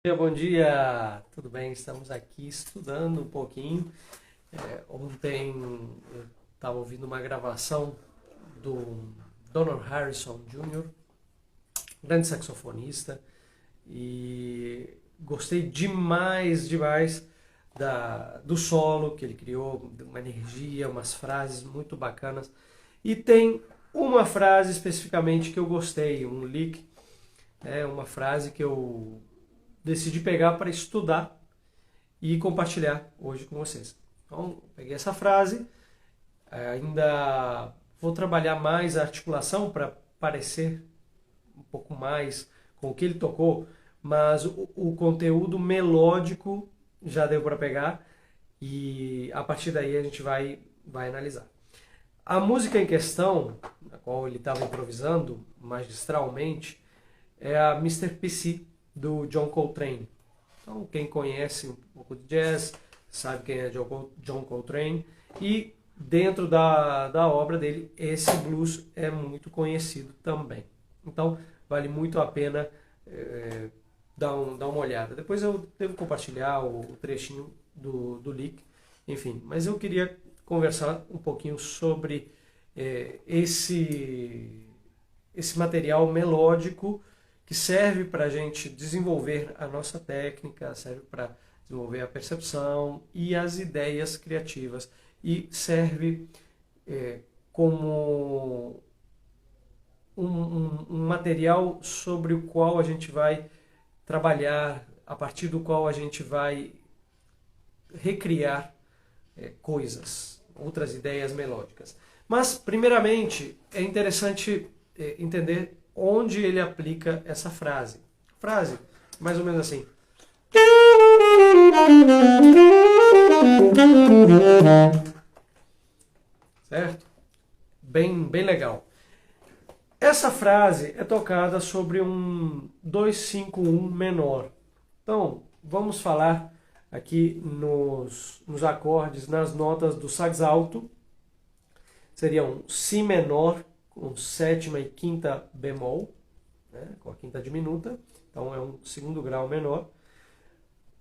Bom dia, tudo bem? Estamos aqui estudando um pouquinho. Ontem eu estava ouvindo uma gravação do Donald Harrison Jr., grande saxofonista, e gostei demais do solo que ele criou, uma energia, umas frases muito bacanas. E tem uma frase especificamente que eu gostei, um lick, uma frase que eu decidi pegar para estudar e compartilhar hoje com vocês. Então, peguei essa frase, ainda vou trabalhar mais a articulação para parecer um pouco mais com o que ele tocou, mas o conteúdo melódico já deu para pegar e a partir daí a gente vai analisar. A música em questão, na qual ele estava improvisando magistralmente, é a Mr. PC, do John Coltrane. Então, quem conhece um pouco de jazz, sabe quem é John Coltrane. E dentro da obra dele, esse blues é muito conhecido também. Então, vale muito a pena dar uma olhada. Depois eu devo compartilhar o trechinho do lick. Enfim, mas eu queria conversar um pouquinho sobre esse material melódico que serve para a gente desenvolver a nossa técnica, serve para desenvolver a percepção e as ideias criativas e serve como um material sobre o qual a gente vai trabalhar, a partir do qual a gente vai recriar coisas, outras ideias melódicas. Mas, primeiramente, é interessante entender onde ele aplica essa frase. Frase, mais ou menos assim. Certo? Bem legal. Essa frase é tocada sobre um 2-5-1 menor. Então, vamos falar aqui nos acordes, nas notas do sax alto. Seria um Si menor com sétima e quinta bemol, né, com a quinta diminuta, então é um segundo grau menor.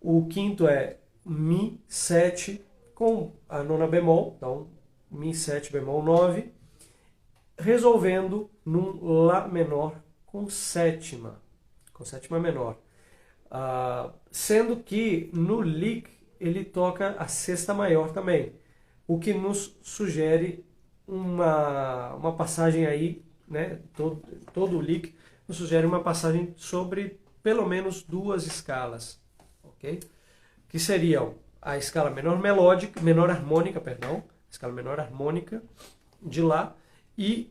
O quinto é Mi 7 com a nona bemol, então Mi 7 bemol 9, resolvendo num Lá menor com sétima menor. Sendo que no lick ele toca a sexta maior também, o que nos sugere uma passagem aí, né? Todo o lick nos sugere uma passagem sobre pelo menos duas escalas, ok? Que seriam a escala menor harmônica, escala menor harmônica de Lá e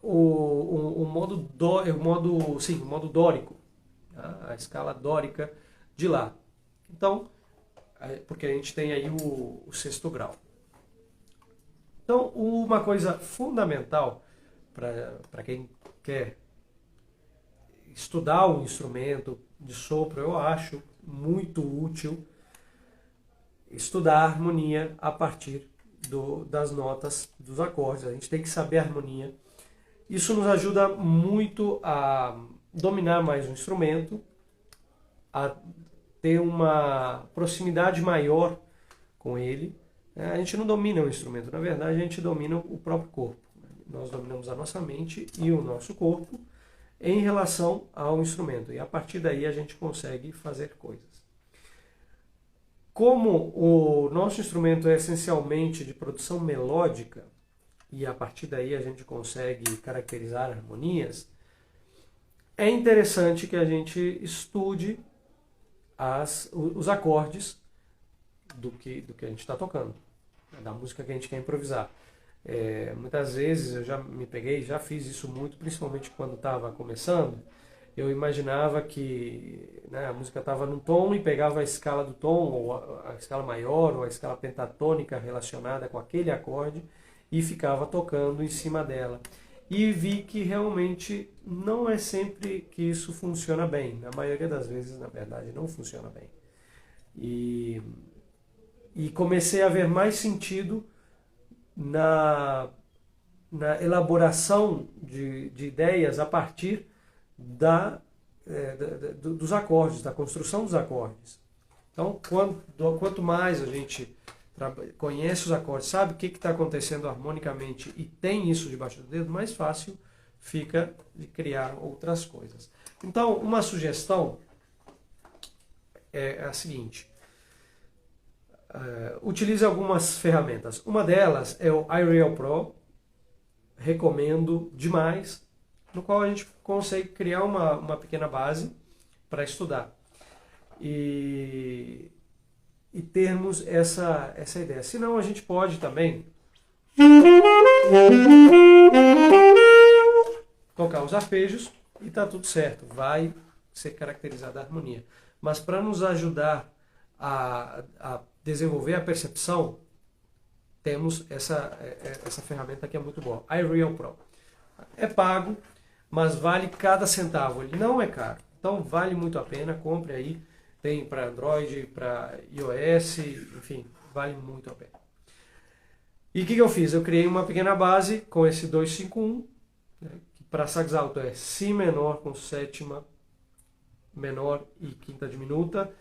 o modo dórico, tá? A escala dórica de Lá. Então, porque a gente tem aí o sexto grau. Então, uma coisa fundamental para quem quer estudar um instrumento de sopro, eu acho muito útil estudar a harmonia a partir das notas dos acordes. A gente tem que saber a harmonia. Isso nos ajuda muito a dominar mais o instrumento, a ter uma proximidade maior com ele. A gente não domina o instrumento, na verdade a gente domina o próprio corpo. Nós dominamos a nossa mente e o nosso corpo em relação ao instrumento. E a partir daí a gente consegue fazer coisas. Como o nosso instrumento é essencialmente de produção melódica, e a partir daí a gente consegue caracterizar harmonias, é interessante que a gente estude os acordes do que a gente está tocando, da música que a gente quer improvisar. Muitas vezes eu já fiz isso muito, principalmente quando estava começando. Eu imaginava que, né, a música estava num tom e pegava a escala do tom, ou a escala maior, ou a escala pentatônica relacionada com aquele acorde e ficava tocando em cima dela. E vi que realmente não é sempre que isso funciona bem. Na maioria das vezes, na verdade, não funciona bem. E comecei a ver mais sentido na elaboração de ideias a partir dos acordes, da construção dos acordes. Então, quanto mais a gente conhece os acordes, sabe o que está acontecendo harmonicamente e tem isso debaixo do dedo, mais fácil fica de criar outras coisas. Então, uma sugestão é a seguinte: utilize algumas ferramentas. Uma delas é o iReal Pro, recomendo demais, no qual a gente consegue criar uma pequena base para estudar e termos essa ideia. Senão a gente pode também tocar os arpejos e está tudo certo, vai ser caracterizada a harmonia. Mas para nos ajudar a desenvolver a percepção, temos essa ferramenta que é muito boa, iReal Pro. É pago, mas vale cada centavo, ele não é caro, então vale muito a pena, compre aí, tem para Android, para iOS, enfim, vale muito a pena. E o que eu fiz? Eu criei uma pequena base com esse 251, né, que para sax alto é Si menor com sétima menor e quinta diminuta,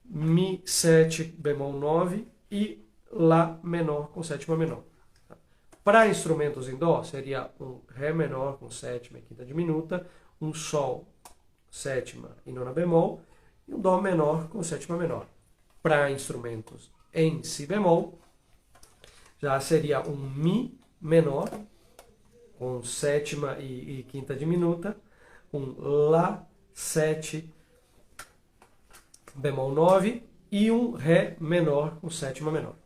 Mi 7 bemol 9 e Lá menor com sétima menor. Para instrumentos em Dó, seria um Ré menor com sétima e quinta diminuta, um Sol, sétima e nona bemol, e um Dó menor com sétima menor. Para instrumentos em Si bemol, já seria um Mi menor com sétima e quinta diminuta, um Lá 7 bemol 9 e um Ré menor com sétima menor.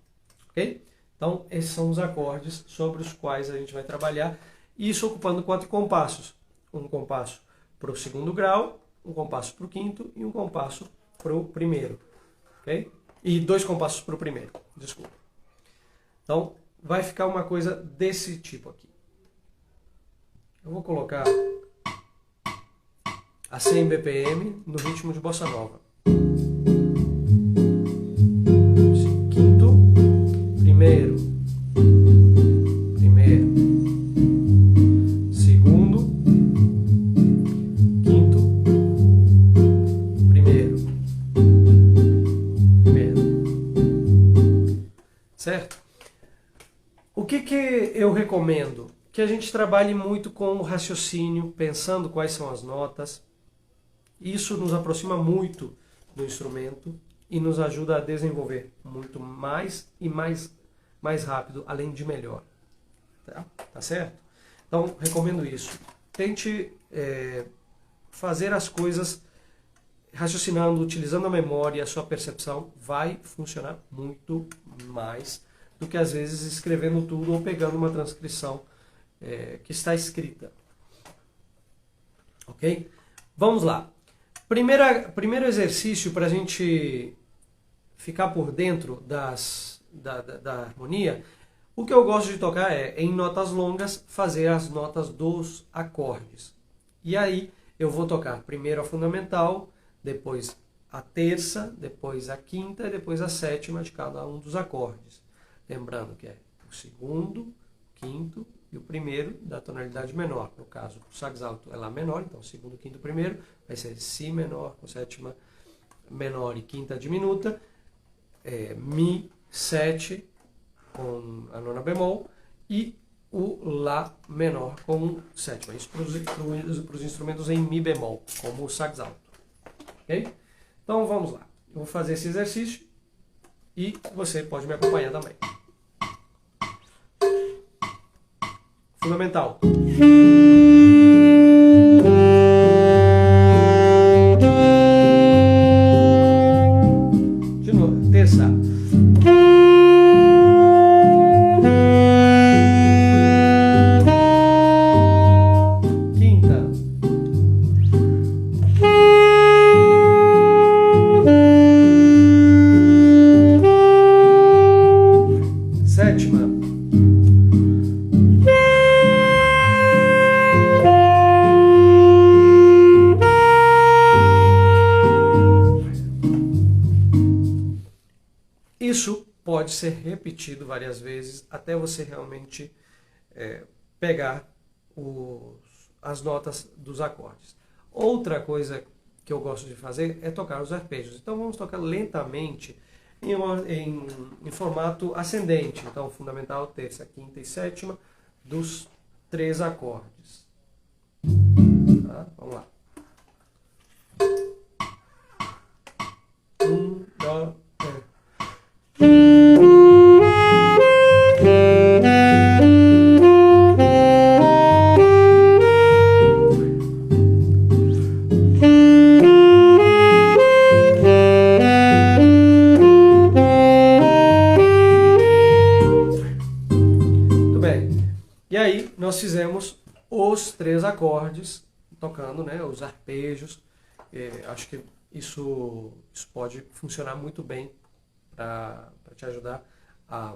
Ok? Então, esses são os acordes sobre os quais a gente vai trabalhar, isso ocupando 4 compassos. Um compasso para o segundo grau, um compasso para o quinto e um compasso para o primeiro. Ok? E 2 compassos para o primeiro, desculpa. Então, vai ficar uma coisa desse tipo aqui. Eu vou colocar a 100 BPM no ritmo de bossa nova. Quinto, primeiro, segundo, quinto, primeiro. Certo? O que eu recomendo? Que a gente trabalhe muito com o raciocínio, pensando quais são as notas. Isso nos aproxima muito do instrumento e nos ajuda a desenvolver muito mais e mais rápido, além de melhor. Tá certo? Então, recomendo isso. Tente fazer as coisas raciocinando, utilizando a memória, a sua percepção, vai funcionar muito mais do que às vezes escrevendo tudo ou pegando uma transcrição que está escrita. Ok? Vamos lá. Primeiro exercício para a gente ficar por dentro da harmonia, o que eu gosto de tocar em notas longas, fazer as notas dos acordes. E aí eu vou tocar primeiro a fundamental, depois a terça, depois a quinta e depois a sétima de cada um dos acordes. Lembrando que é o segundo, quinto e o primeiro da tonalidade menor. No caso, o sax alto é Lá menor, então segundo, quinto, primeiro vai ser Si menor com sétima menor e quinta diminuta, Mi 7 com a nona bemol e o Lá menor com sétima. Isso para os instrumentos em Mi bemol, como o sax alto. Ok? Então vamos lá. Eu vou fazer esse exercício e você pode me acompanhar também. Fundamental. De novo, terça. Quinta. Sétima. Isso pode ser repetido várias vezes até você realmente pegar as notas dos acordes. Outra coisa que eu gosto de fazer é tocar os arpejos. Então vamos tocar lentamente em formato ascendente. Então fundamental, terça, quinta e sétima dos 3 acordes. Tá? Vamos lá. 1, 2, 3. E aí nós fizemos os 3 acordes, tocando, né, os arpejos. Acho que isso pode funcionar muito bem para te ajudar a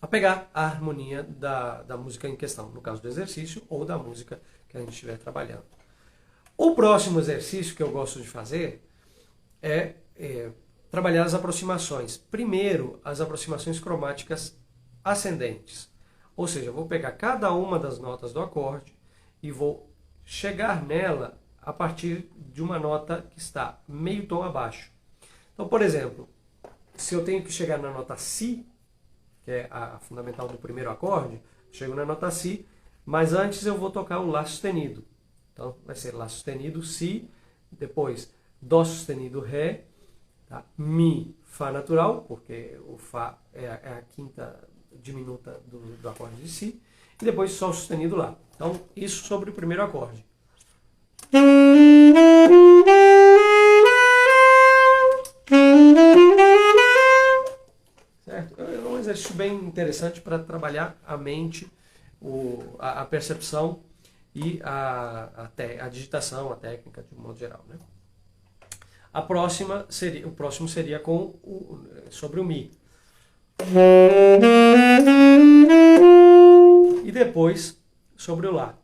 pegar a harmonia da música em questão, no caso do exercício ou da música que a gente estiver trabalhando. O próximo exercício que eu gosto de fazer é trabalhar as aproximações. Primeiro, as aproximações cromáticas ascendentes. Ou seja, eu vou pegar cada uma das notas do acorde e vou chegar nela a partir de uma nota que está meio tom abaixo. Então, por exemplo, se eu tenho que chegar na nota Si, que é a fundamental do primeiro acorde, chego na nota Si, mas antes eu vou tocar o Lá sustenido. Então, vai ser Lá sustenido, Si, depois Dó sustenido, Ré, tá? Mi, Fá natural, porque o Fá é a quinta diminuta do acorde de Si, e depois Sol sustenido Lá. Então, isso sobre o primeiro acorde. Certo? É um exercício bem interessante para trabalhar a mente, a percepção e a digitação, a técnica de um modo geral, né? O próximo seria sobre o Mi. E depois sobre o Lá.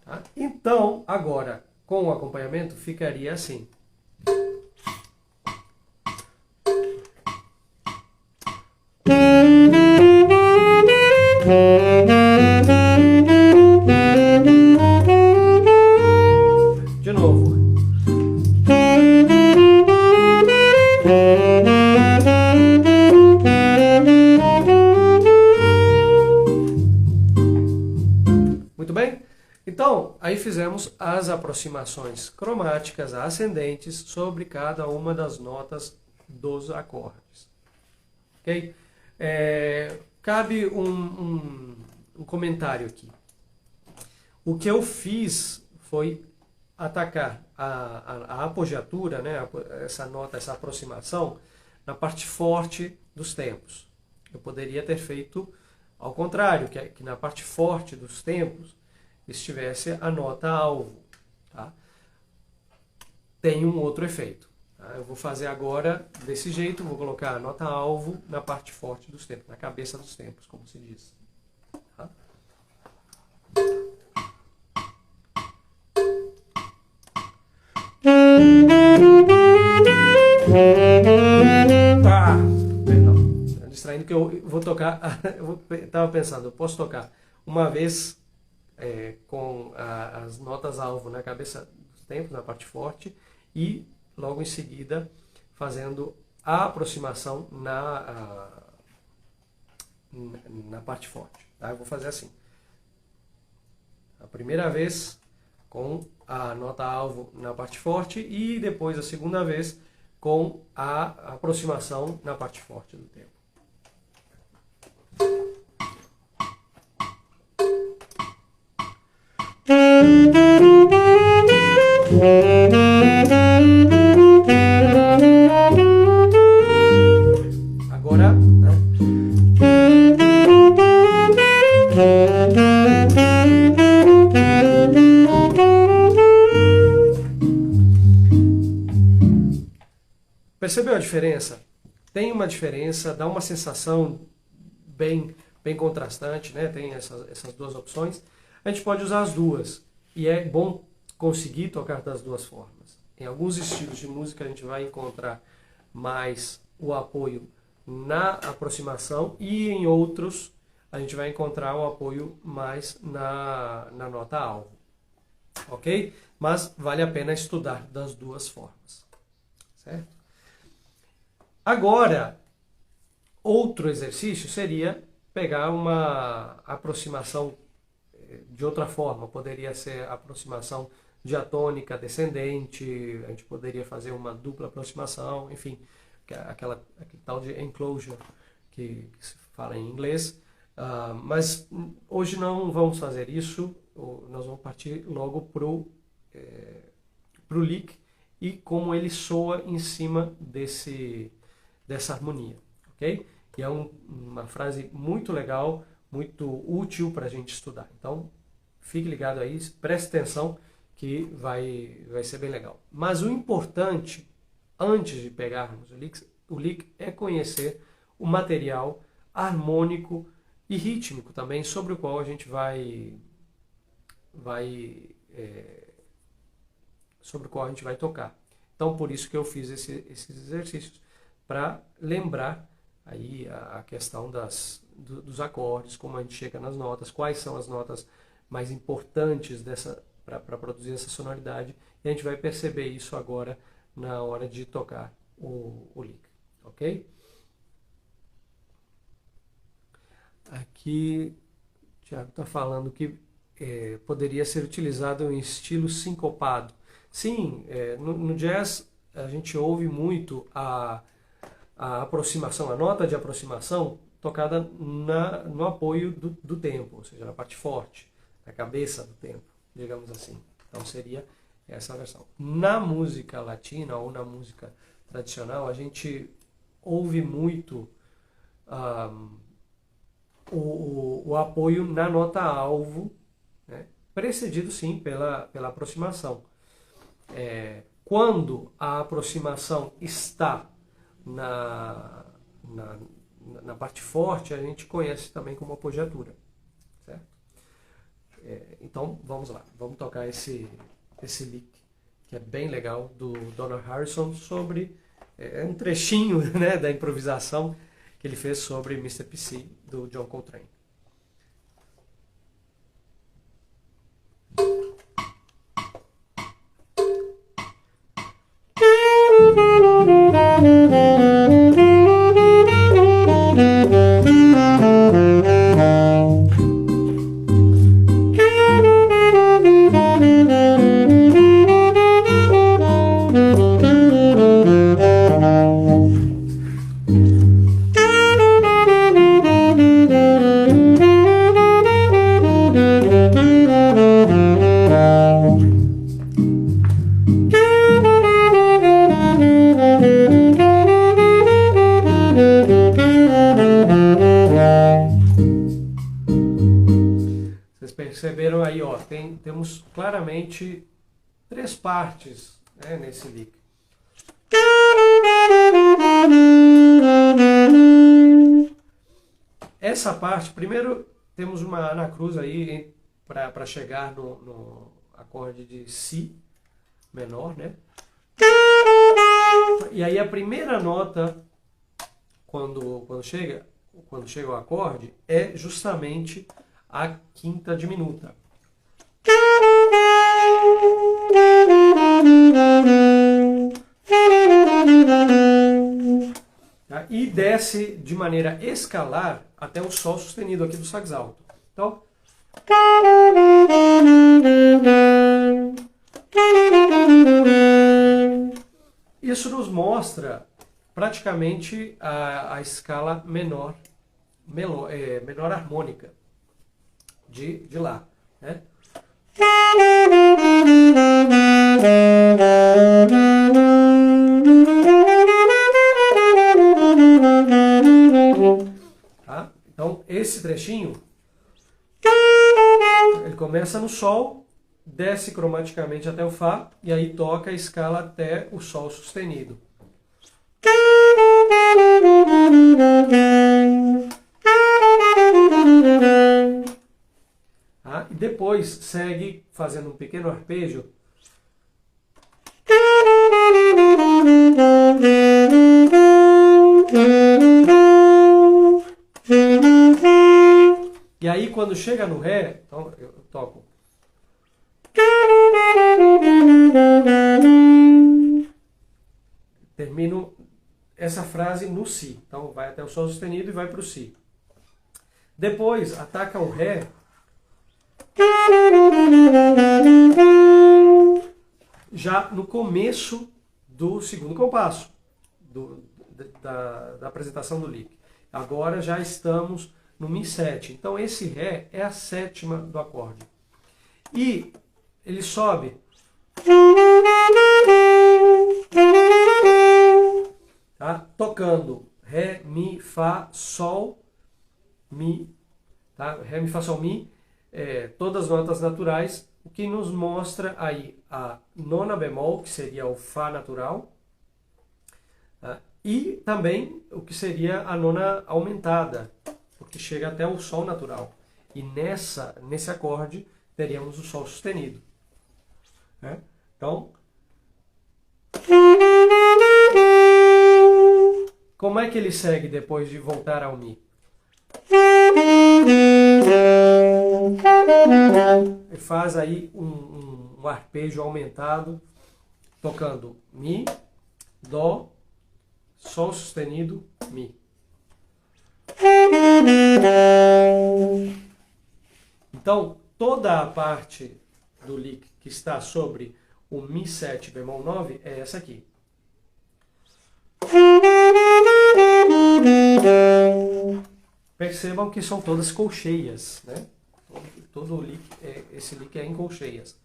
Tá? Então, agora, com o acompanhamento, ficaria assim. De novo. Muito bem? Então, aí fizemos as aproximações cromáticas ascendentes sobre cada uma das notas dos acordes. Ok? Cabe um comentário aqui. O que eu fiz foi atacar a apogiatura, né, essa nota, essa aproximação, na parte forte dos tempos. Eu poderia ter feito ao contrário, que na parte forte dos tempos estivesse a nota alvo. Tá? Tem um outro efeito. Tá? Eu vou fazer agora desse jeito, vou colocar a nota alvo na parte forte dos tempos, na cabeça dos tempos, como se diz. Tá? Perdão, distraindo que eu vou tocar. Eu estava pensando, eu posso tocar uma vez com as notas alvo na cabeça dos tempos, na parte forte, e logo em seguida fazendo a aproximação na parte forte. Tá? Eu vou fazer assim. A primeira vez com a nota alvo na parte forte e depois a segunda vez com a aproximação na parte forte do tempo. Agora, percebeu a diferença? Tem uma diferença, dá uma sensação bem contrastante, né? Tem essas duas opções. A gente pode usar as duas e é bom conseguir tocar das duas formas. Em alguns estilos de música a gente vai encontrar mais o apoio na aproximação e em outros a gente vai encontrar o apoio mais na nota alvo, ok? Mas vale a pena estudar das duas formas, certo? Agora, outro exercício seria pegar uma aproximação de outra forma. Poderia ser aproximação diatônica descendente, a gente poderia fazer uma dupla aproximação, enfim, aquele tal de enclosure que se fala em inglês. Mas hoje não vamos fazer isso, nós vamos partir logo para o lick e como ele soa em cima dessa harmonia, ok? E é uma frase muito legal, muito útil para a gente estudar. Então, fique ligado aí, preste atenção que vai ser bem legal. Mas o importante, antes de pegarmos o lick é conhecer o material harmônico e rítmico também, sobre o qual a gente vai tocar. Então, por isso que eu fiz esses exercícios, para lembrar aí a questão dos acordes, como a gente chega nas notas, quais são as notas mais importantes para produzir essa sonoridade, e a gente vai perceber isso agora na hora de tocar o lick, ok? Aqui o Thiago está falando que poderia ser utilizado em estilo sincopado. Sim, no jazz a gente ouve muito a aproximação, a nota de aproximação tocada no apoio do tempo, ou seja, na parte forte, na cabeça do tempo, digamos assim. Então seria essa versão. Na música latina ou na música tradicional, a gente ouve muito o apoio na nota alvo, né? Precedido sim pela aproximação. Quando a aproximação está na parte forte, a gente conhece também como apogiatura, certo? Então vamos lá, vamos tocar esse lick que é bem legal do Donald Harrison sobre um trechinho, né, da improvisação que ele fez sobre Mr. PC do John Coltrane. Perceberam aí, ó, temos claramente três partes, né, nesse lick. Essa parte, primeiro temos uma anacruz aí para chegar no acorde de Si menor, né? E aí a primeira nota quando chega o acorde é justamente a quinta diminuta. Tá? E desce de maneira escalar até o Sol sustenido aqui do sax alto. Então, isso nos mostra praticamente a escala menor harmônica de Lá, né? Tá? Então esse trechinho ele começa no Sol, desce cromaticamente até o Fá e aí toca a escala até o Sol sustenido. E depois segue fazendo um pequeno arpejo. E aí quando chega no Ré, então eu toco. Termino essa frase no Si. Então vai até o Sol sustenido e vai para o Si. Depois ataca o Ré. Já no começo do segundo compasso da apresentação do lick. Agora já estamos no Mi7. Então esse Ré é a sétima do acorde. E ele sobe. Tá? Tocando Ré, Mi, Fá, Sol, Mi. Tá? Ré, Mi, Fá, Sol, Mi. Todas as notas naturais. O que nos mostra aí a nona bemol, que seria o Fá natural. Tá? E também o que seria a nona aumentada, porque chega até o Sol natural. E nesse acorde teríamos o Sol sustenido. Né? Então, como é que ele segue depois de voltar ao Mi? Ele faz aí um arpejo aumentado, tocando Mi, Dó, Sol sustenido, Mi. Então, toda a parte do lick que está sobre o Mi7 bemol 9 é essa aqui. Percebam que são todas colcheias, né? Todo lick, esse lick é em colcheias.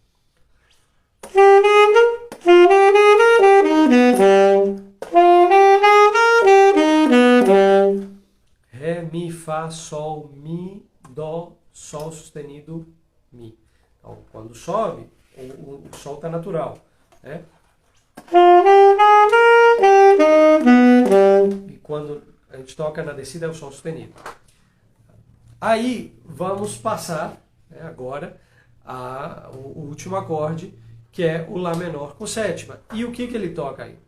Ré, Mi, Fá, Sol, Mi, Dó, Sol sustenido, Mi. Então, quando sobe, o Sol está natural. Né? E quando a gente toca na descida, é o Sol sustenido. Aí, vamos passar, né, agora o último acorde, que é o Lá menor com sétima. E o que ele toca aí?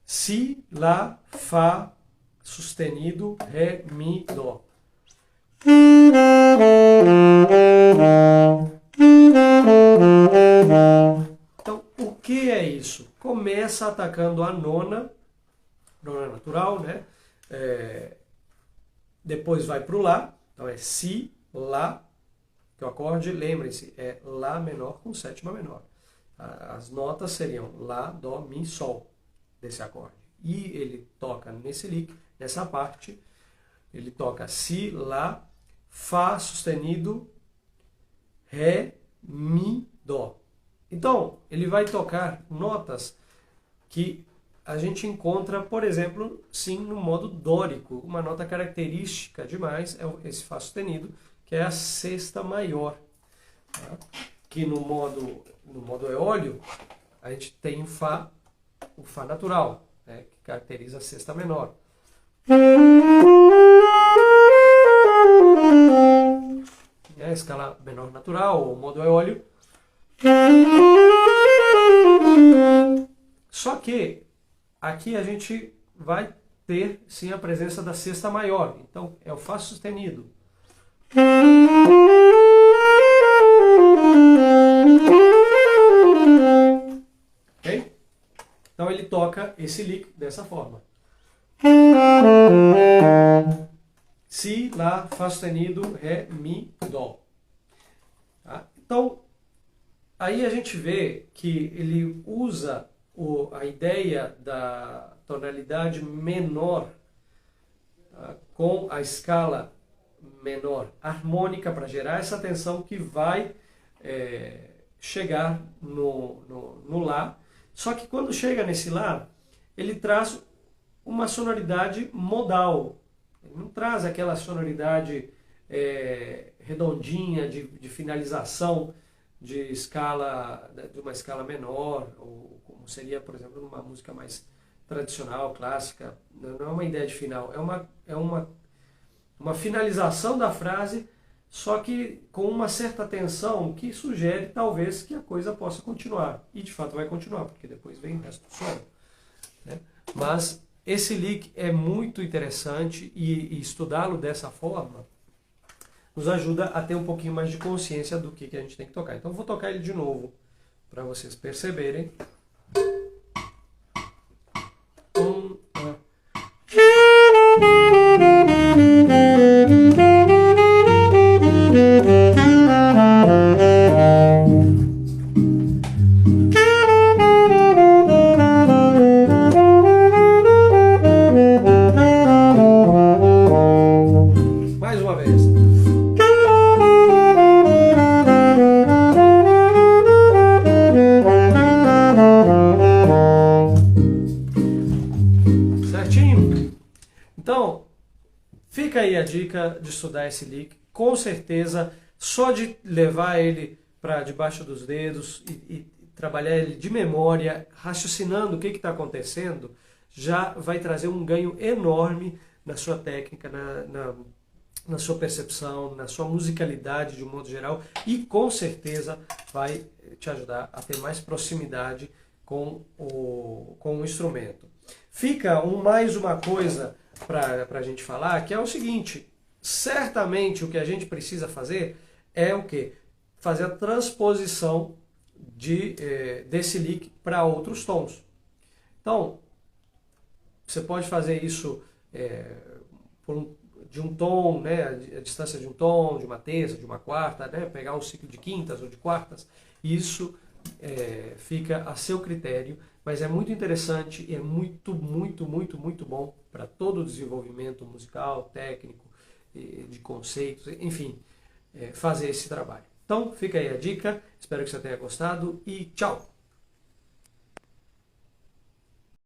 Si, Lá, Fá, sustenido, Ré, Mi, Dó. Então, o que é isso? Começa atacando a nona natural, né? Depois vai para o Lá, então é Si, Lá, que o acorde, lembrem-se, é Lá menor com sétima menor. As notas seriam Lá, Dó, Mi, Sol desse acorde. E ele toca nesse lick, nessa parte, ele toca Si, Lá, Fá sustenido, Ré, Mi, Dó. Então, ele vai tocar notas que a gente encontra, por exemplo, sim, no modo dórico. Uma nota característica demais é esse Fá sustenido, que é a sexta maior. Tá? Que no modo eólio, a gente tem o Fá natural, né, que caracteriza a sexta menor. É a escala menor natural, ou modo eólio. Só que aqui a gente vai ter sim a presença da sexta maior. Então é o Fá sustenido. Ok? Então ele toca esse lick dessa forma. Si, Lá, Fá sustenido, Ré, Mi, Dó. Tá? Então, aí a gente vê que ele usa a ideia da tonalidade menor, tá, com a escala menor harmônica para gerar essa tensão que vai chegar no Lá. Só que quando chega nesse Lá, ele traz uma sonoridade modal. Ele não traz aquela sonoridade redondinha de finalização de uma escala menor, ou como seria, por exemplo, numa música mais tradicional, clássica. Não é uma ideia de final, é uma finalização da frase, só que com uma certa tensão que sugere talvez que a coisa possa continuar. E de fato vai continuar, porque depois vem o resto do solo. Né? Mas esse lick é muito interessante e estudá-lo dessa forma nos ajuda a ter um pouquinho mais de consciência do que a gente tem que tocar. Então eu vou tocar ele de novo para vocês perceberem. Mais uma vez. Certinho? Então, fica aí a dica de estudar esse lick. Com certeza, só de levar ele para debaixo dos dedos e trabalhar ele de memória, raciocinando o que está acontecendo, já vai trazer um ganho enorme na sua técnica, na sua percepção, na sua musicalidade de um modo geral, e com certeza vai te ajudar a ter mais proximidade com o instrumento. Fica mais uma coisa para a gente falar, que é o seguinte: certamente o que a gente precisa fazer é o quê? Fazer a transposição desse lick para outros tons. Então, você pode fazer isso de um tom, né, a distância de um tom, de uma terça, de uma quarta, né, pegar um ciclo de quintas ou de quartas. Isso fica a seu critério, mas é muito interessante e é muito, muito, muito, muito bom para todo o desenvolvimento musical, técnico, de conceitos, enfim, fazer esse trabalho. Então, fica aí a dica, espero que você tenha gostado e tchau!